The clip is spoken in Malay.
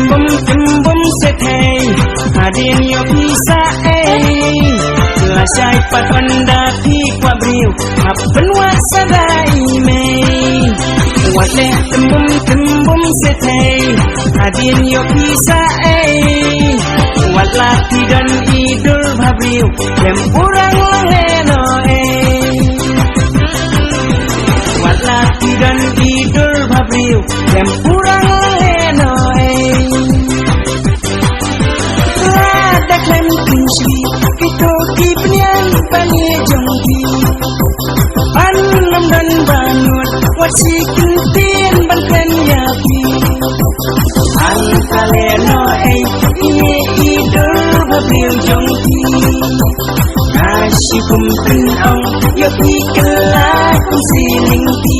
tembum setei hadin yo bisa lasai patanda pi kwabriu apen wasadai me wale tembum setei hadin yo bisa walati dan idul babriu dem urang leno walati dan idul babriu dem urang leno ada klaim kunci itu kipnian bani jongki panam dan banut wasi kintin banten yapi angkaleno ini idul babriu jongki nasi kumpen ong yopi kelak silingki